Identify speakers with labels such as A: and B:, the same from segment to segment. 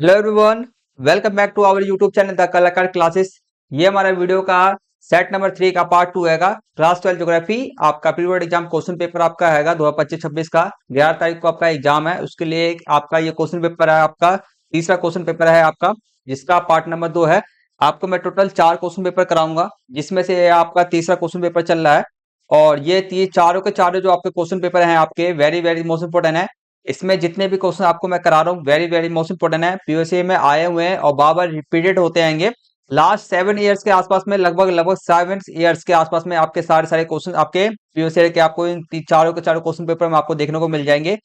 A: Hello everyone, welcome back to our YouTube channel the Kalakar classes. ये हमारा video का set number 3 का part 2 हैगा। क्लास 12 ज्योग्राफी आपका pre board exam question paper आपका हैगा 2025-26 का 11 तारीख को आपका एग्जाम है। उसके लिए आपका ये क्वेश्चन पेपर है, आपका तीसरा क्वेश्चन पेपर है आपका, जिसका पार्ट नंबर 2 है। आपको मैं टोटल 4 क्वेश्चन पेपर कराऊंगा, जिसमें से ये आपका तीसरा क्वेश्चन पेपर चल रहा है। और ये चारों के चारों जो आपके क्वेश्चन पेपर हैं आपके वेरी वेरी मोस्ट इंपोर्टेंट है। इसमें जितने भी क्वेश्चन आपको मैं करा रहा हूँ वेरी वेरी मोस्ट इंपोर्टेंट है, पीओसी में आए हुए हैं और बार बार रिपीटेड होते आएंगे। लास्ट 7 ईयर्स के आसपास में लगभग लगभग 7 ईयर्स के आसपास में आपके सारे सारे क्वेश्चन आपके पीओसी के आपको इन चारों के चारों क्वेश्चन पेपर में आपको देखने को मिल जाएंगे।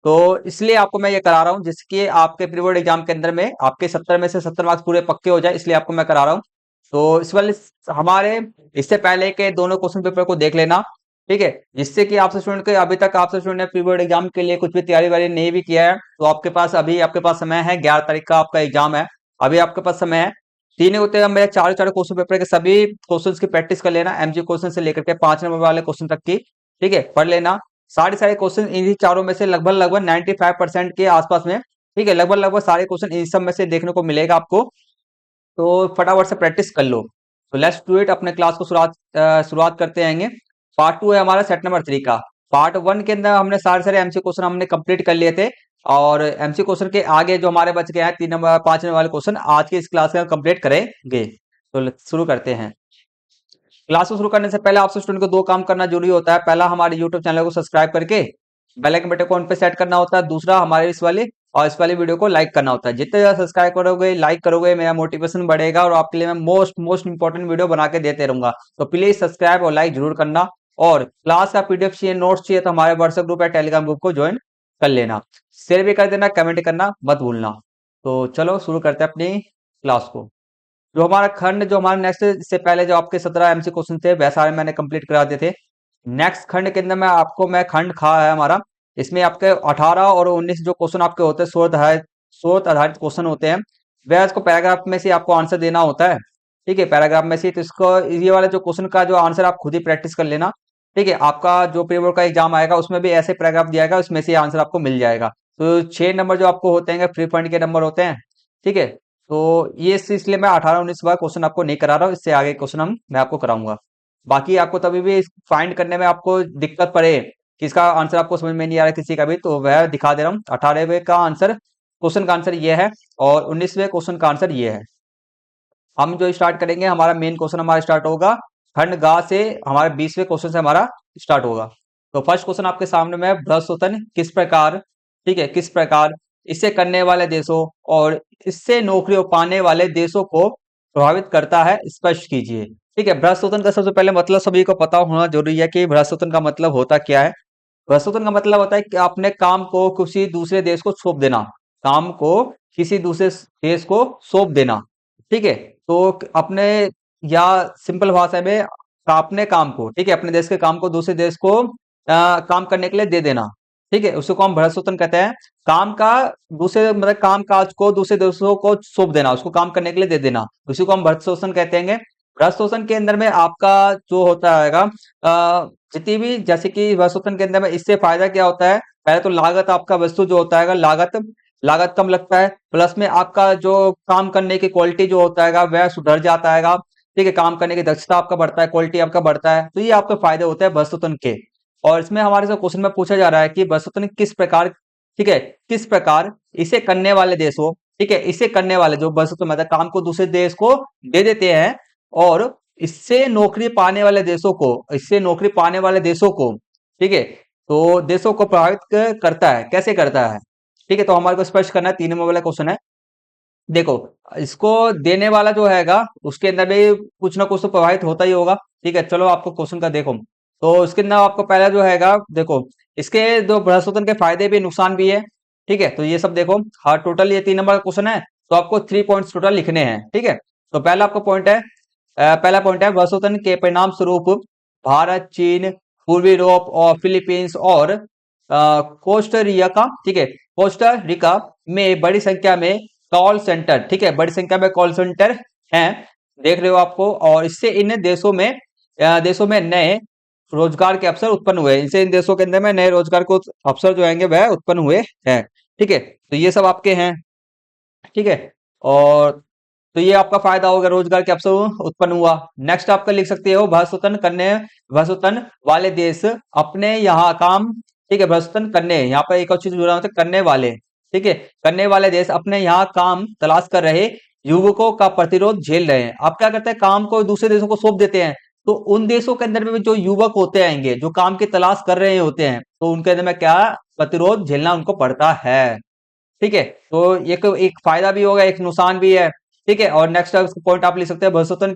A: तो इसलिए आपको मैं ये करा रहा हूँ जिसकी आपके प्री बोर्ड एग्जाम के अंदर में आपके 70 में से 70 मार्क्स पूरे पक्के हो जाए, इसलिए आपको मैं करा रहा हूँ। तो इस वाले हमारे इससे पहले के दोनों क्वेश्चन पेपर को देख लेना, ठीक है। जिससे कि आपसे स्टूडेंट के अभी तक आपसे स्टूडेंट ने प्री बोर्ड एग्जाम के लिए कुछ भी तैयारी वारी नहीं भी किया है, तो आपके पास अभी आपके पास समय है। 11 तारीख का आपका एग्जाम है, अभी आपके पास समय है। तीन होते हैं मेरे चारों चारों क्वेश्चन पेपर के, सभी क्वेश्चंस की प्रैक्टिस कर लेना, एमजी क्वेश्चन से लेकर के 5 नंबर वाले क्वेश्चन तक की, ठीक है, पढ़ लेना। सारे सारे क्वेश्चन इन्हीं चारों में से लगभग लगभग 95% के आसपास में, ठीक है, लगभग लगभग सारे क्वेश्चन इन सब में से देखने को मिलेगा आपको। तो फटाफट से प्रैक्टिस कर लो। तो लेट्स डू इट, अपने क्लास को शुरुआत करते आएंगे। पार्ट 2 है हमारा सेट नंबर 3 का। पार्ट 1 के अंदर हमने सारे सारे एमसी क्वेश्चन हमने कंप्लीट कर लिए थे, और एमसी क्वेश्चन के आगे जो हमारे बच गए हैं 3 नंबर 5 नंबर वाले क्वेश्चन आज की इस क्लास में कंप्लीट करेंगे। तो शुरू करते हैं। क्लास को शुरू करने से पहले आपसे स्टूडेंट को दो काम करना जरूरी होता है। पहला, हमारे यूट्यूब चैनल को सब्सक्राइब करके बेल आइकन बटन को ऑन पे सेट करना होता है। दूसरा, हमारे इस वाली वीडियो को लाइक करना होता है। जितने ज्यादा सब्सक्राइब करोगे, लाइक करोगे, मेरा मोटिवेशन बढ़ेगा और आपके लिए मैं मोस्ट मोस्ट इंपॉर्टेंट वीडियो बना के देते रहूंगा। तो प्लीज सब्सक्राइब और लाइक जरूर करना। और क्लास का पीडीएफ चाहिए, नोट्स चाहिए, तो हमारे व्हाट्सएप ग्रुप या टेलीग्राम ग्रुप को ज्वाइन कर लेना। शेयर भी कर देना, कमेंट करना मत भूलना। तो चलो शुरू करते हैं अपनी क्लास को। जो हमारा नेक्स्ट, इससे पहले जो आपके 17 एमसी क्वेश्चन थे वह सारे मैंने कंप्लीट करा दिए थे। नेक्स्ट खंड के अंदर मैं खंड खा है हमारा। इसमें आपके 18 और 19 जो क्वेश्चन आपके होते हैं शोध आधारित क्वेश्चन होते हैं। वह इसको पैराग्राफ में से आपको आंसर देना होता है, ठीक है, पैराग्राफ में से। तो इसको ये वाले जो क्वेश्चन का जो आंसर आप खुद ही प्रैक्टिस कर लेना, ठीक है। आपका जो प्री बोर्ड का एग्जाम आएगा उसमें भी ऐसे पैराग्राफ दिया जाएगा, उसमें से आंसर आपको मिल जाएगा। तो 6 नंबर जो आपको होते हैं फ्री फंड के नंबर होते हैं, ठीक है। तो ये इसलिए मैं 18-19 बार क्वेश्चन आपको नहीं करा रहा हूँ, इससे आगे क्वेश्चन मैं आपको कराऊंगा। बाकी आपको तभी भी फाइंड करने में आपको दिक्कत पड़े कि इसका आंसर आपको समझ में नहीं आ रहा किसी का भी, तो वह दिखा दे रहा हूँ। 18वें का आंसर, क्वेश्चन का आंसर ये है, और 19वें क्वेश्चन का आंसर ये है। हम जो स्टार्ट करेंगे, हमारा मेन क्वेश्चन हमारा स्टार्ट होगा खंड गा से, हमारा 20वें क्वेश्चन से हमारा स्टार्ट होगा। तो फर्स्ट क्वेश्चन आपके सामने में, भ्रष्टोत्तन किस प्रकार, ठीक है, किस प्रकार इसे करने वाले देशों और इससे नौकरियों पाने वाले देशों को प्रभावित करता है, स्पष्ट कीजिए। ठीक है, भ्रष्टोत्तन का सबसे पहले मतलब सभी को पता होना जरूरी है कि भ्रष्टोत्तन का मतलब होता क्या है। भ्रष्टोत्तन का मतलब होता है कि अपने काम को किसी दूसरे देश को सौंप देना, काम को किसी दूसरे देश को सौंप देना, ठीक है। तो अपने, या सिंपल भाषा में, अपने काम को, ठीक है, अपने देश के काम को दूसरे देश को काम करने के लिए दे देना, ठीक है, उसको हम भ्रष्टोत्तन कहते हैं। काम का दूसरे, मतलब काम काज को दूसरे देशों को सौंप देना, उसको काम करने के लिए दे देना, उसी को हम भ्रष्टोत्तन कहते हैं। भ्रष्टोत्तन के अंदर में आपका जो होता है जितनी भी, जैसे कि भ्रष्टोत्तन के अंदर में इससे फायदा क्या होता है, पहले तो लागत, आपका वस्तु जो होता है लागत लागत कम लगता है, प्लस में आपका जो काम करने की क्वालिटी जो होता है वह सुधर जाता है, ठीक है, काम करने की दक्षता आपका बढ़ता है, क्वालिटी आपका बढ़ता है। तो ये आपके फायदे होते हैं भ्रष्टोत्तन के। और इसमें हमारे से क्वेश्चन में पूछा जा रहा है कि भ्रष्टोत्तन किस प्रकार, ठीक है, किस प्रकार इसे करने वाले देशों, ठीक है, इसे करने वाले जो भ्रष्टोत्तन मतलब काम को दूसरे देश को दे देते हैं, और इससे नौकरी पाने वाले देशों को, इससे नौकरी पाने वाले देशों को, ठीक है, तो देशों को प्रभावित करता है, कैसे करता है, ठीक है। तो हमारे को स्पष्ट करना है, 3 नंबर वाला क्वेश्चन है। देखो, इसको देने वाला जो हैगा उसके अंदर भी कुछ ना कुछ तो प्रभावित होता ही होगा, ठीक है। चलो आपको क्वेश्चन का देखो, तो इसके अंदर आपको पहला जो हैगा, देखो इसके जो भ्रष्टोत्तन के फायदे भी नुकसान भी है, ठीक है। तो ये सब देखो, हाँ, टोटल ये 3 नंबर का क्वेश्चन है, तो आपको 3 पॉइंट्स टोटल लिखने हैं, ठीक है। तो पहला आपका पॉइंट है, पहला पॉइंट है, भ्रष्टोत्तन के परिणाम स्वरूप भारत, चीन, पूर्वी यूरोप और फिलीपींस और कोस्टरिका, ठीक है, कोस्टरिका में बड़ी संख्या में कॉल सेंटर, ठीक है, बड़ी संख्या में कॉल सेंटर हैं, देख रहे हो आपको। और इससे इन देशों में नए रोजगार के अवसर उत्पन्न हुए, इनसे इन देशों के अंदर में नए रोजगार को अवसर जो आएंगे वह उत्पन्न हुए हैं, ठीक है। तो ये सब आपके हैं। ठीक है। और तो ये आपका फायदा होगा, रोजगार के अवसर उत्पन्न हुआ। नेक्स्ट आपका लिख सकते हो भ्रष्टन वाले देश अपने यहाँ काम, ठीक है, भ्रष्टन करने, यहाँ पर एक और चीज जुड़ा होता है, करने वाले, ठीक है, करने वाले देश अपने यहाँ काम तलाश कर रहे युवकों का प्रतिरोध झेल रहे हैं। आप क्या करते हैं, काम को दूसरे देशों को सौंप देते हैं, तो उन देशों के अंदर में भी जो युवक होते आएंगे जो काम की तलाश कर रहे होते हैं, तो उनके अंदर में क्या प्रतिरोध झेलना उनको पड़ता है। ठीक है, तो एक फायदा भी होगा, एक नुकसान भी है। ठीक है, और नेक्स्ट पॉइंट आप लिख सकते हैं, भविष्यतन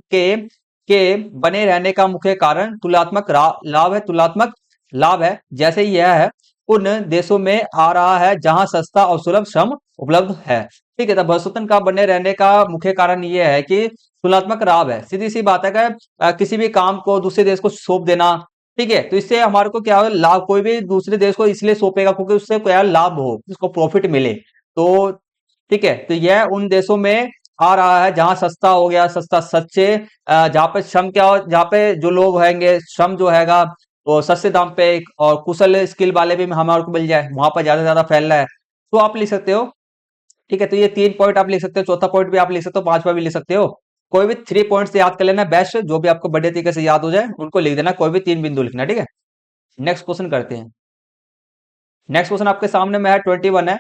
A: के बने रहने का मुख्य कारण तुलनात्मक लाभ है, तुलनात्मक लाभ है, जैसे यह है उन देशों में आ रहा है जहां सस्ता और सुलभ श्रम उपलब्ध है। ठीक है, तो भविष्यतन का बने रहने का मुख्य कारण यह है कि तुलनात्मक लाभ है। सीधी सी बात है कि किसी भी काम को दूसरे देश को सौंप देना, ठीक है, तो इससे हमारे को क्या हो लाभ, कोई भी दूसरे देश को इसलिए सौंपेगा क्योंकि उससे क्या लाभ हो, उसको प्रॉफिट मिले। तो ठीक है, तो यह उन देशों में आ रहा है जहां सस्ता हो गया, सस्ता सच्चे, जहां पे श्रम क्या हो, जहां पे जो लोग होंगे श्रम जो हैगा वो सस्ते दाम पे और कुशल स्किल वाले भी हमारे को मिल जाए, वहां पर ज्यादा से ज्यादा फैल रहा है। तो आप लिख सकते हो। ठीक है, तो ये 3 पॉइंट आप लिख सकते हो, चौथा पॉइंट भी आप लिख सकते हो, पांचवा भी लिख सकते हो। कोई भी 3 पॉइंट्स याद कर लेना, बेस्ट जो भी आपको बढ़िया तरीके से याद हो जाए उनको लिख देना, कोई भी 3 बिंदु लिखना। ठीक है, नेक्स्ट क्वेश्चन करते हैं। नेक्स्ट क्वेश्चन आपके सामने में है 21 है,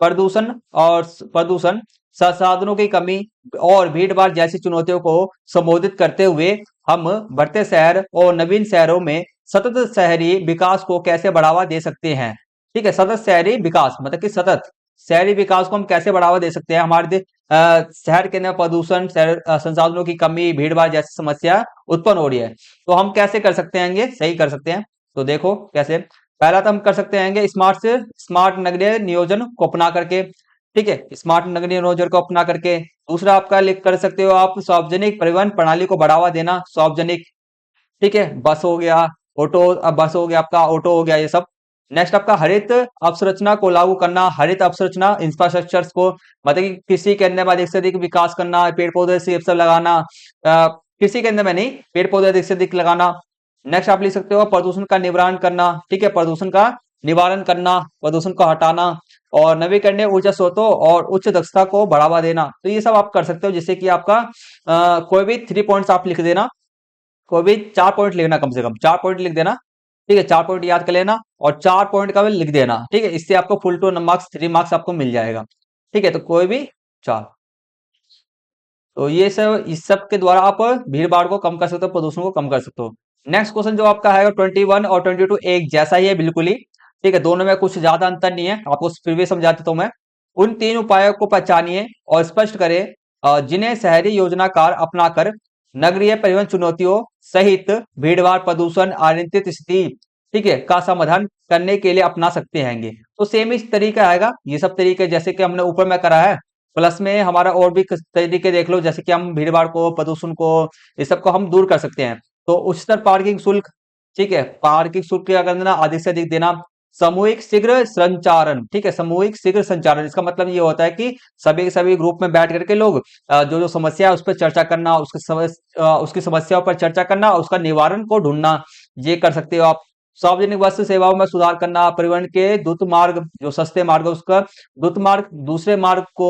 A: प्रदूषण और प्रदूषण, संसाधनों की कमी और भीड़ भाड़ जैसी चुनौतियों को संबोधित करते हुए हम बढ़ते शहर और नवीन शहरों में सतत शहरी विकास को कैसे बढ़ावा दे सकते हैं। ठीक है, सतत शहरी विकास मतलब कि सतत शहरी विकास को हम कैसे बढ़ावा दे सकते हैं। शहर के अंदर प्रदूषण, शहर संसाधनों की कमी, भीड़ भाड़ जैसी समस्या उत्पन्न हो रही है, तो हम कैसे कर सकते हैं, ये सही कर सकते हैं। तो देखो कैसे, पहला तो हम कर सकते हैं स्मार्ट नगरीय नियोजन को अपना करके। ठीक है, स्मार्ट नगरीय नियोजन को अपना करके। दूसरा आपका लिख कर सकते हो आप, सार्वजनिक परिवहन प्रणाली को बढ़ावा देना, सार्वजनिक, ठीक है, बस हो गया, ऑटो, अब बस हो गया आपका, ऑटो हो गया, ये सब। नेक्स्ट आपका हरित अवसंरचना को लागू करना, हरित अवसंरचना इंफ्रास्ट्रक्चर्स को, मतलब कि कृषि के अंदर में अधिक से अधिक विकास करना, पेड़ पौधे से सब लगाना, कृषि के अंदर में नहीं, पेड़ पौधे अधिक से अधिक लगाना। नेक्स्ट आप लिख सकते हो प्रदूषण का निवारण करना, ठीक है, प्रदूषण का निवारण करना, प्रदूषण को हटाना, और नवीकरणीय ऊर्जा स्रोतों और उच्च दक्षता को बढ़ावा देना। तो ये सब आप कर सकते हो, जिससे कि आपका कोई भी 3 पॉइंट्स आप लिख देना, कोई भी 4 पॉइंट लिखना, कम से कम 4 पॉइंट लिख देना। ठीक है, 4 पॉइंट याद कर लेना और 4 पॉइंट का भी लिख देना। ठीक है, इससे आपको फुल टू मार्क्स 3 मार्क्स आपको मिल जाएगा। ठीक है, तो कोई भी 4। तो ये सब, इस सब के द्वारा आप भीड़ भाड़ को कम कर सकते हो, प्रदूषण को कम कर सकते हो। नेक्स्ट क्वेश्चन जो आपका है 21 और 22 एक जैसा ही है बिल्कुल ही। ठीक है, दोनों में कुछ ज्यादा अंतर नहीं है, आपको फिर भी समझा देता हूं मैं। उन 3 उपायों को पहचानिए और स्पष्ट करें जिन्हें शहरी योजनाकार अपनाकर नगरीय परिवहन चुनौतियों सहित भीड़ भाड़, प्रदूषण, अनियंत्रित स्थिति, ठीक है, का समाधान करने के लिए अपना सकते हैंगे। तो सेम इस तरीका आएगा, ये सब तरीके जैसे कि हमने ऊपर में करा है, प्लस में हमारा और भी कुछ तरीके देख लो, जैसे कि हम भीड़ भाड़ को, प्रदूषण को, इस सबको हम दूर कर सकते हैं। तो उच्चतर पार्किंग शुल्क, ठीक है, पार्किंग शुल्क क्या करना, अधिक से अधिक देना। सामूहिक शीघ्र संचारण, ठीक है, सामूहिक शीघ्र संचारण, इसका मतलब ये होता है कि सभी के सभी ग्रुप में बैठ करके लोग जो जो समस्या है उस पर चर्चा करना, उसकी समस्याओं पर चर्चा करना और उसका निवारण को ढूंढना, ये कर सकते हो आप। सार्वजनिक बस सेवाओं में सुधार करना, परिवहन के द्रुत मार्ग, जो सस्ते मार्ग है उसका द्रुत मार्ग दूसरे मार्ग को,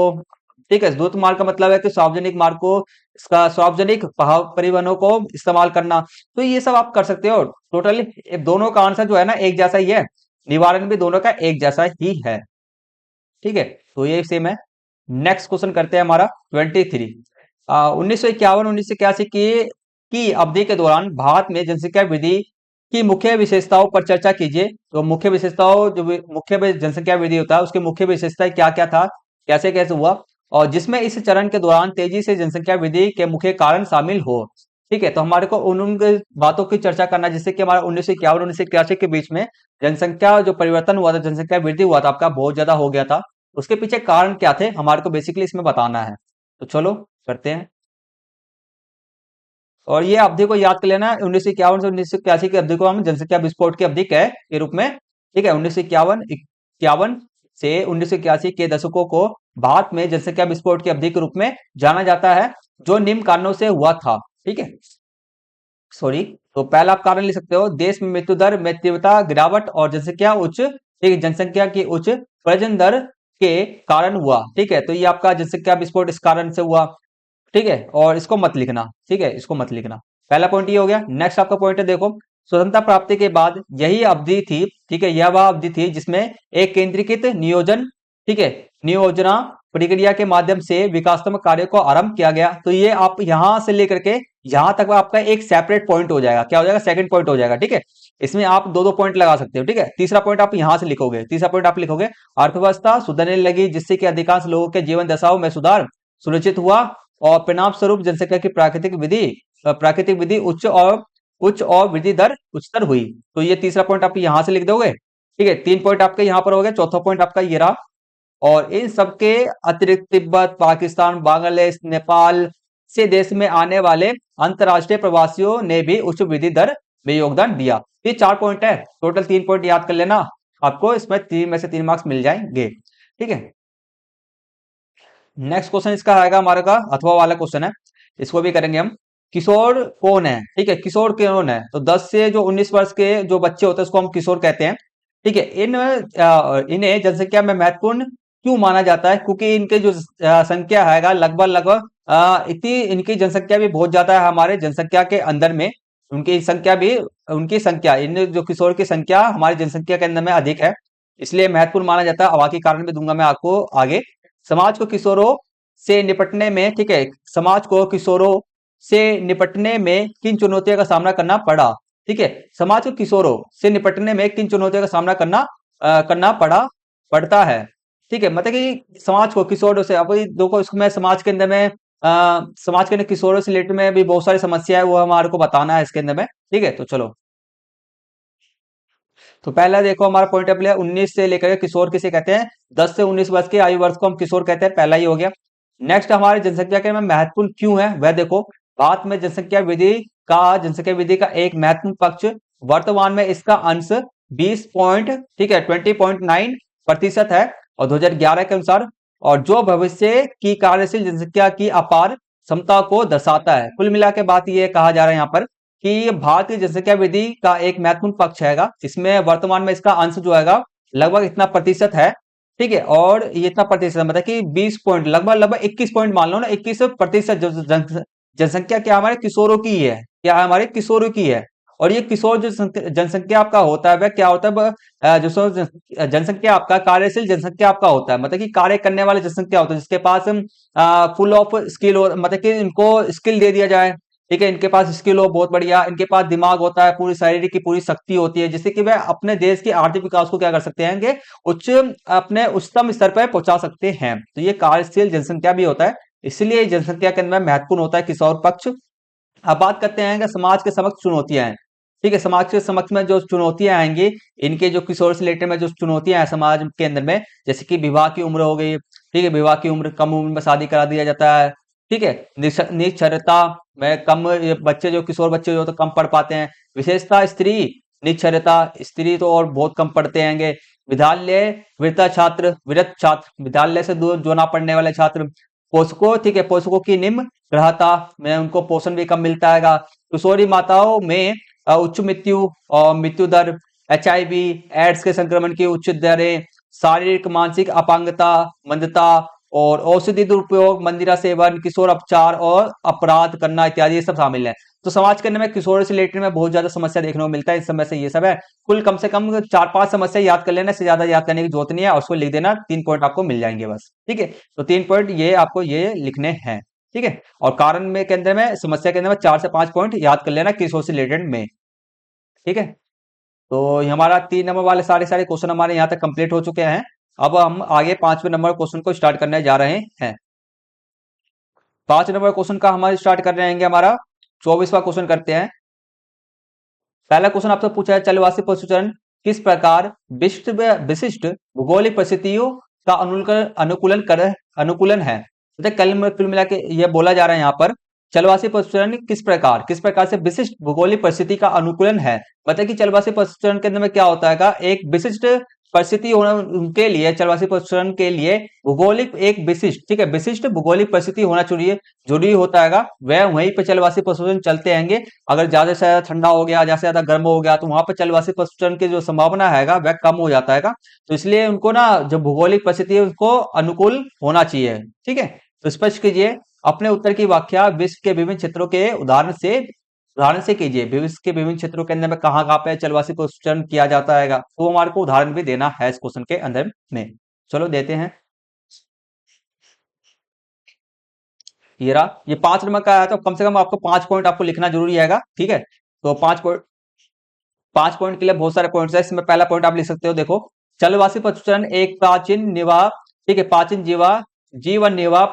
A: ठीक है, द्रुत मार्ग का मतलब है कि सार्वजनिक मार्ग को, इसका सार्वजनिक परिवहनों को इस्तेमाल करना। तो ये सब आप कर सकते हो। टोटली दोनों का आंसर जो है ना एक जैसा ही है, निवारण भी दोनों का एक जैसा ही है। ठीक है, तो ये सेम है। नेक्स्ट क्वेश्चन करते हैं हमारा 23। 1951 1981 की अवधि के दौरान भारत में जनसंख्या वृद्धि की मुख्य विशेषताओं पर चर्चा कीजिए। तो मुख्य विशेषताओं, जो मुख्य जनसंख्या वृद्धि होता है उसकी मुख्य विशेषताएं क्या क्या था, कैसे कैसे हुआ, और जिसमें इस चरण के दौरान तेजी से जनसंख्या वृद्धि के मुख्य कारण शामिल हो। ठीक है, तो हमारे को उन बातों की चर्चा करना जिससे कि हमारा 1951 1981 के बीच में जनसंख्या जो परिवर्तन हुआ था, जनसंख्या वृद्धि हुआ था आपका, बहुत ज्यादा हो गया था। उसके पीछे कारण क्या थे हमारे को बेसिकली इसमें बताना है। तो चलो करते हैं। और ये अवधि को याद कर लेना, 1951 से 1981 की अवधि को हम जनसंख्या विस्फोट की अवधि कह के रूप में, ठीक है, 1951 इक्यावन से 1981 के दशकों को भारत में जनसंख्या विस्फोट की अवधि के रूप में जाना जाता है, जो निम्न कारणों से हुआ था। ठीक है, सॉरी, तो पहला आप कारण लिख सकते हो, देश में मृत्यु दर में तीव्रता गिरावट और जनसंख्या उच्च, ठीक है, जनसंख्या की उच्च प्रजनन दर के कारण हुआ। ठीक है, तो ये आपका जनसंख्या विस्फोट इस कारण से हुआ। ठीक है, और इसको मत लिखना। ठीक है, इसको मत लिखना। पहला पॉइंट ये हो गया। नेक्स्ट आपका पॉइंट है, देखो स्वतंत्रता प्राप्ति के बाद यही अवधि थी, ठीक है, यह वह अवधि थी जिसमें एक केंद्रीकृत नियोजन, ठीक है, नियोजना प्रक्रिया के माध्यम से विकासात्मक कार्य को आरंभ किया गया। तो ये आप यहां से लेकर के यहां तक आपका एक सेपरेट पॉइंट हो जाएगा। क्या हो जाएगा? सेकंड पॉइंट हो जाएगा। ठीक है, इसमें आप दो दो पॉइंट लगा सकते हो। ठीक है, तीसरा पॉइंट आप यहां से लिखोगे। तीसरा पॉइंट आप लिखोगे अर्थव्यवस्था सुधरने लगी जिससे कि अधिकांश लोगों के जीवन दशाओं में सुधार सुनिश्चित हुआ और परिणाम स्वरूप जनसंख्या की प्राकृतिक विधि उच्च और वृद्धि दर उच्चतर हुई। तो ये तीसरा पॉइंट आप यहां से लिख दोगे। ठीक है, तीन पॉइंट आपके यहां पर हो गए। चौथा पॉइंट आपका ये रहा। और इन सबके अतिरिक्त तिब्बत, पाकिस्तान, बांग्लादेश, नेपाल से देश में आने वाले अंतरराष्ट्रीय प्रवासियों ने भी उच्च वृद्धि दर में योगदान दिया। ये 4 पॉइंट है, टोटल 3 पॉइंट याद कर लेना। आपको इसमें 3 में से 3 मार्क्स मिल जाएंगे। ठीक है, नेक्स्ट क्वेश्चन इसका आएगा हमारे का अथवा वाला क्वेश्चन है, इसको भी करेंगे हम। किशोर कौन है? ठीक है, किशोर कौन है? तो 10 से जो 19 वर्ष के जो बच्चे होते हैं उसको हम किशोर कहते हैं। ठीक है, इन्हें जनसंख्या में महत्वपूर्ण क्यों माना जाता है? क्योंकि इनके जो संख्या है लगभग लगभग इतनी इनकी जनसंख्या भी बहुत ज्यादा है हमारे जनसंख्या के अंदर में। उनकी संख्या इन जो किशोर की संख्या हमारी जनसंख्या के अंदर में अधिक है, इसलिए महत्वपूर्ण माना जाता है। अब बाकी कारण भी दूंगा मैं आपको आगे। समाज को किशोरों से निपटने में, ठीक है, समाज को किशोरों से निपटने में किन चुनौतियों का सामना करना पड़ा? ठीक है, समाज को किशोरों से निपटने में किन चुनौतियों का सामना करना पड़ता है। ठीक है, मतलब कि समाज को किशोरों से, अब देखो इसमें समाज के अंदर में समाज के अंदर किशोरों से रिलेटेड में भी बहुत सारी समस्या है, वो हमारे को बताना है इसके अंदर में। ठीक है, तो चलो, तो पहला देखो हमारा पॉइंट ऑफ व्यू 19 से लेकर किशोर किसे कहते हैं? 10 से 19 वर्ष के आयु वर्ष को हम किशोर कहते हैं। पहला ही हो गया। नेक्स्ट हमारे जनसंख्या के में महत्वपूर्ण क्यों है वह देखो। भारत में जनसंख्या विधि का एक महत्वपूर्ण पक्ष वर्तमान में इसका अंश 20 पॉइंट, ठीक है, 20.9% है और 2011 के अनुसार, और जो भविष्य की कार्यशील जनसंख्या की अपार क्षमता को दर्शाता है। कुल मिला के बात ये कहा जा रहा है यहाँ पर कि भारतीय जनसंख्या विधि का एक महत्वपूर्ण पक्ष हैगा, इसमें वर्तमान में इसका अंश जो हैगा लगभग इतना प्रतिशत है। ठीक है, और ये इतना प्रतिशत मतलब कि 20 पॉइंट लगभग लगभग 21 पॉइंट मान लो ना, 21% जनसंख्या क्या हमारे किशोरों की है, क्या हमारे किशोरों की है। और ये किशोर जो जनसंख्या आपका होता है वह क्या होता है? जो जनसंख्या आपका कार्यशील जनसंख्या आपका होता है, मतलब कि कार्य करने वाले जनसंख्या होता है जिसके पास फुल ऑफ स्किल हो, मतलब कि इनको स्किल दे दिया जाए। ठीक है, इनके पास स्किल हो बहुत बढ़िया, इनके पास दिमाग होता है, पूरी शारीरिक की पूरी शक्ति होती है, जिससे कि वह अपने देश के आर्थिक विकास को क्या कर सकते हैं कि अपने उच्चतम स्तर पर पहुंचा सकते हैं। तो ये कार्यशील जनसंख्या भी होता है, इसलिए जनसंख्या के अंदर महत्वपूर्ण होता है किशोर पक्ष। अब बात करते हैं कि समाज के समक्ष चुनौतियां हैं। ठीक है, समाज के समक्ष में जो चुनौतियां आएंगी, इनके जो किशोर से रिलेटेड में जो चुनौतियां हैं समाज के अंदर में, जैसे कि विवाह की उम्र हो गई। ठीक है, विवाह की उम्र, कम उम्र में शादी करा दिया जाता है। ठीक है, निरक्षरता में कम, ये बच्चे जो किशोर बच्चे जो तो कम पढ़ पाते हैं। विशेषता स्त्री निरक्षरता, स्त्री तो और बहुत कम पढ़ते हैं। विद्यालय विरत छात्र, विद्यालय से दूर जो ना पढ़ने वाले छात्र। पोषकों, ठीक है, पोषकों की निम्न ग्रहता में उनको पोषण भी कम मिलता है। किशोरी माताओं में उच्च मृत्यु दर, HIV एड्स के संक्रमण की उच्च दरें, शारीरिक मानसिक अपांगता, मंदता और औषधि दुरुपयोग, मंदिरा सेवन, किशोर अपचार और अपराध करना इत्यादि ये सब शामिल है। तो समाज के अंदर में किशोर से रिलेटेड में बहुत ज्यादा समस्या देखने को मिलता है। इस समय से ये सब है, कुल कम से कम 4-5 समस्या याद कर लेना, इससे ज्यादा याद करने की जरूरत नहीं है, और उसको लिख देना। 3 पॉइंट आपको मिल जाएंगे बस। ठीक है, तो 3 पॉइंट ये आपको ये लिखने हैं। ठीक है, और कारण में के अंदर में, समस्या के अंदर में 4 से 5 पॉइंट याद कर लेना किशोर से रिलेटेड में। ठीक है, तो ये हमारा 3 नंबर वाले सारे सारे क्वेश्चन हमारे यहाँ तक कंप्लीट हो चुके हैं। अब हम आगे 5वें नंबर क्वेश्चन को स्टार्ट करने जा रहे हैं। 5 नंबर क्वेश्चन का हमारे स्टार्ट कर रहे हैं हमारा 24वां क्वेश्चन करते हैं। पहला क्वेश्चन आपसे पूछा है, चलवासी पशुचरण किस प्रकार विशिष्ट भौगोलिक परिस्थितियों का अनुकूलन है। तो कुल मिला के ये बोला जा रहा है यहाँ पर, चलवासी पशुचरण किस प्रकार से विशिष्ट भौगोलिक परिस्थिति का अनुकूलन है। मतलब कि चलवासी पशुचरण के अंदर में क्या होता है, एक विशिष्ट परिस्थिति होना उनके लिए, चलवासी प्रसरण के लिए भूगोलिक एक विशिष्ट, ठीक है, विशिष्ट भूगोलिक परिस्थिति होना चाहिए, जरूरी होता है। वह वहीं पे जलवासी प्रसरण चलते रहेंगे। अगर ज्यादा से ज्यादा ठंडा हो गया, ज्यादा से ज्यादा गर्म हो गया, तो वहां पर जलवासी प्रसरण की जो संभावना है वह कम हो जाता है। तो इसलिए उनको ना जो भूगोलिक परिस्थिति है उसको अनुकूल होना चाहिए। ठीक है, तो स्पष्ट कीजिए अपने उत्तर की व्याख्या विश्व के विभिन्न क्षेत्रों के उदाहरण से कीजिए। विश्व के विभिन्न क्षेत्रों के अंदर में कहाँ पे जलवायु को चयन किया जाता है, तो हमारे को उदाहरण भी देना है इस क्वेश्चन के अंदर में। चलो देते हैं। ये रहा, ये 5 नंबर का है, तो कम से कम आपको 5 पॉइंट आपको लिखना जरूरी है। ठीक है, तो 5 पॉइंट के लिए बहुत सारे पॉइंट्स है। इसमें पहला पॉइंट आप लिख सकते हो, देखो, जलवासी पशुचरण एक प्राचीन निवाह, ठीक है, प्राचीन जीवन निर्वाह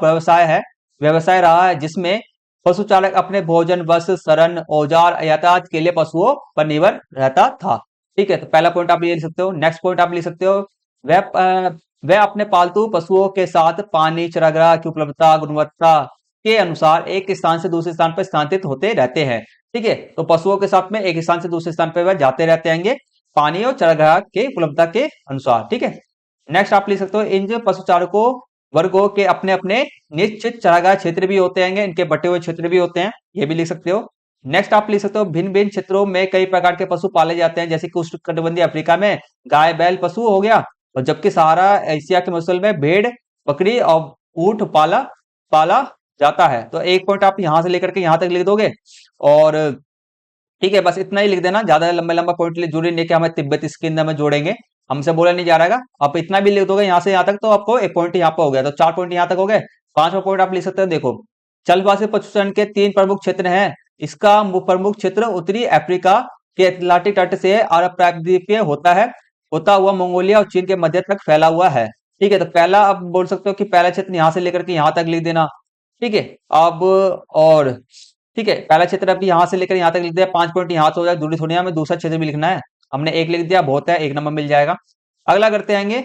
A: व्यवसाय रहा है, जिसमें पशु चालक अपने भोजन, वस्त्र, शरण, औजार, यातायात के लिए पशुओं पर निर्भर रहता था। ठीक है, तो पहला पॉइंट आप ये लिख सकते हो। नेक्स्ट पॉइंट आप लिख सकते हो, वह अपने पालतू पशुओं के साथ पानी, चरागाह की उपलब्धता, गुणवत्ता के अनुसार एक स्थान से दूसरे स्थान पर स्थानांतरित होते रहते हैं। ठीक है, तो पशुओं के साथ में एक स्थान से दूसरे स्थान पर वह जाते रहते हैं पानी और चरागाह के उपलब्धता के अनुसार। ठीक है, नेक्स्ट आप लिख सकते हो, इन पशुचारकों वर्गों के अपने अपने निश्चित चारागाह क्षेत्र भी होते हैं, इनके बटे हुए क्षेत्र भी होते हैं, ये भी लिख सकते हो। नेक्स्ट आप लिख सकते हो, भिन्न भिन्न क्षेत्रों में कई प्रकार के पशु पाले जाते हैं, जैसे कि उष्णकटिबंधीय अफ्रीका में गाय बैल पशु हो गया, और जबकि सहारा एशिया के मसल में भेड़, बकरी और ऊंट पाला पाला जाता है। तो एक पॉइंट आप यहां से लेकर के यहां तक लिख दोगे, और ठीक है, बस इतना ही लिख देना, ज्यादा लंबा लंबा पॉइंट जरूरी नहीं कि हमें तिब्बत इसके अंदर में जोड़ेंगे, हमसे बोला नहीं जा रहा है। आप इतना भी लिख दोगे यहाँ से यहाँ तक, तो आपको एक पॉइंट यहाँ पर हो गया, तो 4 पॉइंट यहाँ तक हो गए। 5वां पॉइंट आप लिख सकते हो, देखो, जलवासी पशुचरण के 3 प्रमुख क्षेत्र हैं। इसका प्रमुख क्षेत्र उत्तरी अफ्रीका के अटलांटिक तट से अरब प्रायद्वीपीय होता हुआ मंगोलिया और चीन के मध्य तक फैला हुआ है। ठीक है, तो पहला आप बोल सकते हो कि पहला क्षेत्र यहाँ से लेकर के यहाँ तक लिख देना। ठीक है, अब और ठीक है, पहला क्षेत्र अभी यहाँ से लेकर यहाँ तक लिख दिया, 5 पॉइंट यहाँ से हो जाए, दूरी थोड़ी हमें दूसरा क्षेत्र भी लिखना है। हमने एक लिख दिया, बहुत है, 1 नंबर मिल जाएगा। अगला करते आएंगे,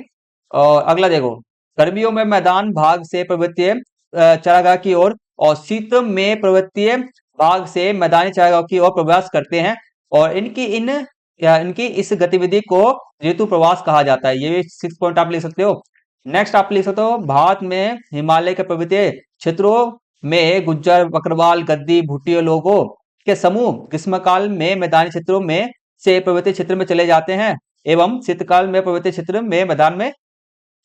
A: और अगला देखो, गर्मियों में मैदान भाग से प्रवृत्तीय चारागाह की ओर, और शीत में प्रवृत्तीय भाग से मैदानी चारागाह की ओर प्रवास करते हैं, और इनकी इस गतिविधि को ऋतु प्रवास कहा जाता है। ये 6 पॉइंट आप लिख सकते हो। नेक्स्ट आप लिख सकते हो, भारत में हिमालय के प्रवृत्तीय क्षेत्रों में गुज्जर, बकरवाल, गद्दी, भूटिया लोगों के समूह ग्रीष्मकाल में मैदानी क्षेत्रों में से पर्वतीय क्षेत्र में चले जाते हैं, एवं शीतकाल में पर्वतीय क्षेत्र में मैदान में,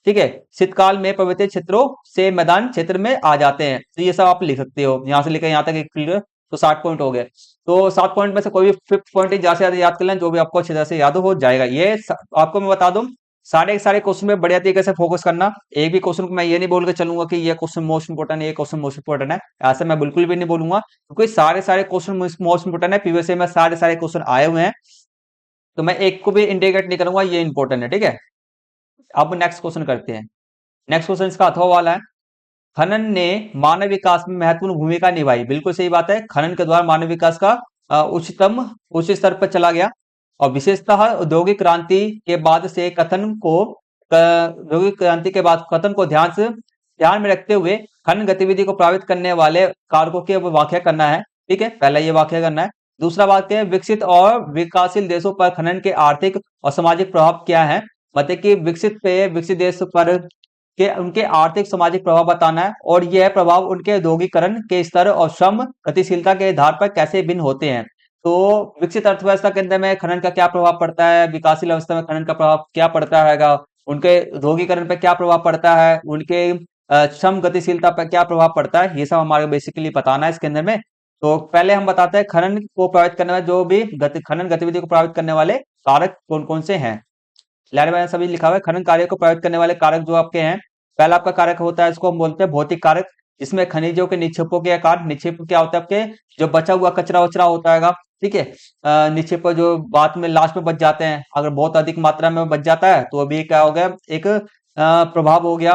A: ठीक है, शीतकाल में पर्वतीय क्षेत्रों से मैदान क्षेत्र में आ जाते हैं। तो ये सब आप लिख सकते हो, यहाँ से लेकर यहाँ तक एक क्लियर, तो 60 पॉइंट हो गए। तो 7 पॉइंट में से कोई भी 5th पॉइंट ज्यादा से ज्यादा याद कर लें, जो भी आपको अच्छी तरह से याद हो जाएगा। ये आपको मैं बता दूं, सारे के सारे क्वेश्चन में बढ़िया तरीके से फोकस करना। एक भी क्वेश्चन को मैं ये नहीं बोल के चलूंगा कि ये क्वेश्चन मोस्ट इंपोर्टेंट है, ये क्वेश्चन मोस्ट इंपोर्टेंट है, ऐसा मैं बिल्कुल भी नहीं बोलूंगा, क्योंकि सारे सारे क्वेश्चन मोस्ट इंपोर्टेंट है। पीवीएससी में सारे सारे क्वेश्चन आए हुए हैं, तो मैं एक को भी इंडिकेट नहीं करूंगा ये इंपॉर्टेंट है। ठीक है, अब नेक्स्ट क्वेश्चन करते हैं। नेक्स्ट क्वेश्चन इसका अथवा वाला है, खनन ने मानव विकास में महत्वपूर्ण भूमिका निभाई। बिल्कुल सही बात है, खनन के द्वारा मानव विकास का उच्च स्तर पर चला गया, और विशेषतः औद्योगिक क्रांति के बाद से औद्योगिक क्रांति के बाद कथन को ध्यान में रखते हुए खनन गतिविधि को प्रभावित करने वाले कारकों की व्याख्या करना है। ठीक है, पहला ये व्याख्या करना है। दूसरा वाक्य है, विकसित और विकासशील देशों पर खनन के आर्थिक और सामाजिक प्रभाव क्या है। मतलब कि विकसित देश पर के उनके आर्थिक सामाजिक प्रभाव बताना है, और यह प्रभाव उनके औद्योगिकरण के स्तर और श्रम गतिशीलता के आधार पर कैसे भिन्न होते हैं। तो विकसित अर्थव्यवस्था के अंदर में खनन का क्या प्रभाव पड़ता है, विकासशील अवस्था में खनन का प्रभाव क्या पड़ता है, उनके औद्योगिकरण पर क्या प्रभाव पड़ता है, उनके श्रम गतिशीलता पर क्या प्रभाव पड़ता है, ये सब हमारे बेसिकली बताना है इसके अंदर में। तो पहले हम बताते हैं खनन को प्रभावित करने वाले, जो भी खनन गतिविधि को प्रभावित करने वाले कारक कौन कौन से हैं। लाइन बाय सभी लिखा हुआ है। खनन कार्य को प्रभावित करने वाले कारक जो आपके हैं, पहला आपका कारक होता है, इसको हम बोलते हैं भौतिक कारक, जिसमें खनिजों के निक्षेपों के आकार, निक्षेप क्या होता है आपके, जो बचा हुआ कचरा वचरा होता है। ठीक है, निक्षेप जो बाद में लास्ट में बच जाते हैं, अगर बहुत अधिक मात्रा में बच जाता है तो अभी क्या हो गया, एक प्रभाव हो गया,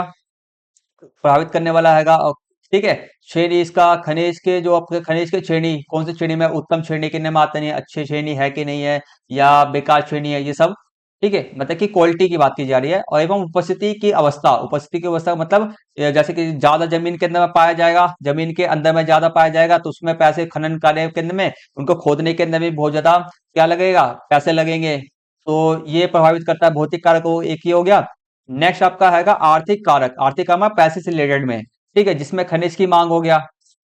A: प्रभावित करने वाला हैगा। ठीक है, श्रेणी इसका खनिज के, जो आपके खनिज के श्रेणी, कौन सी श्रेणी में, उत्तम श्रेणी कितने में आते हैं, अच्छी श्रेणी है कि नहीं है, या बेकार श्रेणी है, ये सब। ठीक है, मतलब कि क्वालिटी की बात की जा रही है। और एवं उपस्थिति की अवस्था मतलब जैसे कि ज्यादा जमीन के अंदर में पाया जाएगा, जमीन के अंदर में ज्यादा पाया जाएगा, तो उसमें पैसे, खनन कार्य के अंदर में उनको खोदने के अंदर भी बहुत ज्यादा क्या लगेगा, पैसे लगेंगे। तो ये प्रभावित करता है भौतिक कारक को, एक ही हो गया। नेक्स्ट आपका हैगा आर्थिक कारक, आर्थिक कारक पैसे से रिलेटेड में, ठीक है, जिसमें खनिज की मांग हो गया,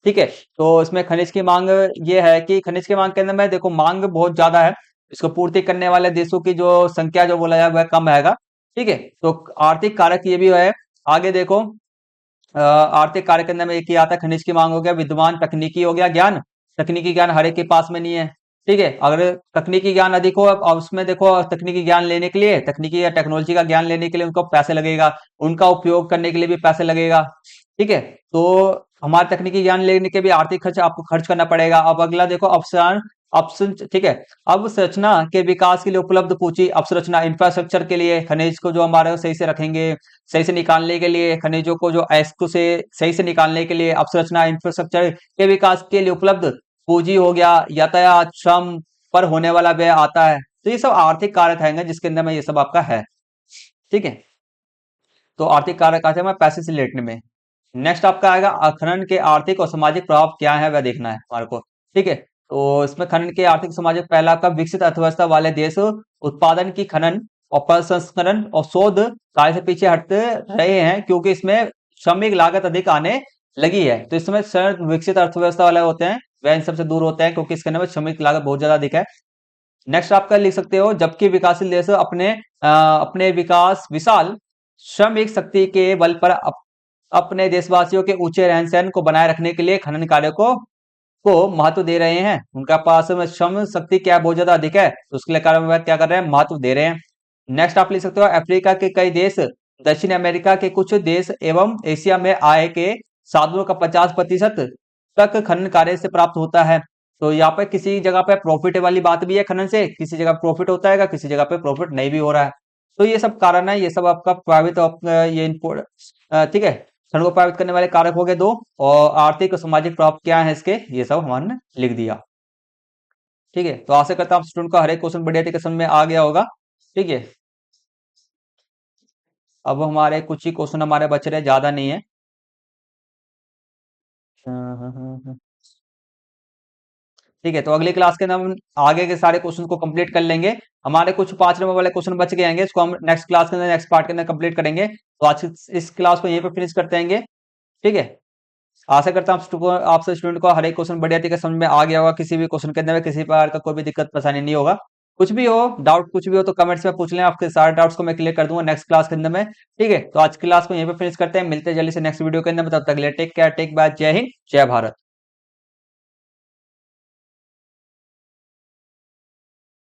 A: ठीक है। तो इसमें खनिज की मांग ये है कि खनिज की मांग के अंदर में देखो मांग बहुत ज्यादा है, इसको पूर्ति करने वाले देशों की जो संख्या जो बोला जाए वह कम हैगा, ठीक है। तो आर्थिक कारक ये भी है। आगे देखो आर्थिक कारक के अंदर में एक ही आता है, खनिज की मांग हो गया, विद्वान तकनीकी हो गया ज्ञान, तकनीकी ज्ञान हर एक के पास में नहीं है, ठीक है। अगर तकनीकी ज्ञान अधिक हो, अब उसमें देखो तकनीकी ज्ञान लेने के लिए, तकनीकी या टेक्नोलॉजी का ज्ञान लेने के लिए उनको पैसे लगेगा, उनका उपयोग करने के लिए भी पैसे लगेगा, ठीक है। तो हमारे तकनीकी ज्ञान लेने के भी आर्थिक खर्च आपको खर्च करना पड़ेगा। अब अगला देखो ऑप्शन ऑप्शन, ठीक है। अवसंरचना के विकास के लिए उपलब्ध पूंजी, अवसंरचना इंफ्रास्ट्रक्चर के लिए, खनिज को जो हमारे सही से रखेंगे, सही से निकालने के लिए, खनिजों को जो अयस्क से सही से निकालने के लिए, अवसंरचना इंफ्रास्ट्रक्चर के विकास के लिए उपलब्ध पूंजी हो गया, यातायात श्रम पर होने वाला व्यय आता है। तो ये सब आर्थिक कारक हैं जिसके अंदर में ये सब आपका है, ठीक है। तो आर्थिक कारक आते हैं हमारे पैसे से रिलेटेड में। नेक्स्ट आपका आएगा खनन के आर्थिक और सामाजिक प्रभाव क्या है वह देखना है हमारे को, ठीक है। तो इसमें खनन के आर्थिक सामाजिक, पहला आपका विकसित अर्थव्यवस्था वाले देश उत्पादन की खनन और प्रसंस्करण और शोध कार्य से पीछे हट रहे हैं, क्योंकि इसमें श्रमिक लागत अधिक आने लगी है। तो इस समय विकसित अर्थव्यवस्था वाले होते हैं वह इन सबसे दूर होते हैं, क्योंकि इसके अंदर में श्रमिक लागत बहुत ज्यादा अधिक है। नेक्स्ट आपका लिख सकते हो, जबकि विकासशील देश अपने विकास विशाल श्रमिक शक्ति के बल पर अपने देशवासियों के ऊंचे रहन सहन को बनाए रखने के लिए खनन कार्य को महत्व दे रहे हैं। उनका पास में श्रम शक्ति क्या बहुत ज्यादा अधिक है, तो उसके लिए कारण वह क्या कर रहे हैं, महत्व दे रहे हैं। नेक्स्ट आप लिख सकते हो, अफ्रीका के कई देश, दक्षिण अमेरिका के कुछ देश एवं एशिया में आय के साधनों का 50% तक खनन कार्य से प्राप्त होता है। तो यहाँ पे किसी जगह पे प्रॉफिट वाली बात भी है खनन से, किसी जगह प्रॉफिट होता है, किसी जगह पे प्रॉफिट नहीं भी हो रहा है। तो ये सब कारण है, ये सब आपका प्रभावित ये इनपुट, ठीक है। खनन को प्रभावित करने वाले कारक हो गए दो, और आर्थिक और सामाजिक प्रभाव क्या है इसके, ये सब हमने लिख दिया, ठीक है। तो आशा करता हूँ स्टूडेंट को हर एक क्वेश्चन बढ़िया तरीके समझ में आ गया होगा, ठीक है। अब हमारे कुछ ही क्वेश्चन हमारे बच रहे, ज्यादा नहीं है। हाँ, हाँ, हाँ, हाँ। ठीक है, तो अगली क्लास के अंदर हम आगे के सारे क्वेश्चन को कंप्लीट कर लेंगे। हमारे कुछ 5 नंबर वाले क्वेश्चन बच गए हैं, इसको हम नेक्स्ट क्लास के अंदर, नेक्स्ट पार्ट के अंदर कंप्लीट करेंगे। तो आज इस क्लास को यहीं पे फिनिश करते हैं, ठीक है। आशा करता हूँ आपसे स्टूडेंट को हर एक क्वेश्चन बढ़िया तरीके से समझ में आ गया होगा, किसी भी क्वेश्चन के अंदर में किसी प्रकार का कोई भी दिक्कत परेशानी नहीं होगा। कुछ भी हो डाउट, कुछ भी हो तो कमेंट्स में पूछ लें, आपके सारे डाउट्स को मैं क्लियर कर दूंगा नेक्स्ट क्लास के अंदर में, ठीक है। तो आज की क्लास को यहीं पे फिनिश करते हैं, मिलते हैं जल्दी से नेक्स्ट वीडियो के अंदर में, तब तक के लिए टेक केयर, टेक बाय, जय हिंद, जय भारत।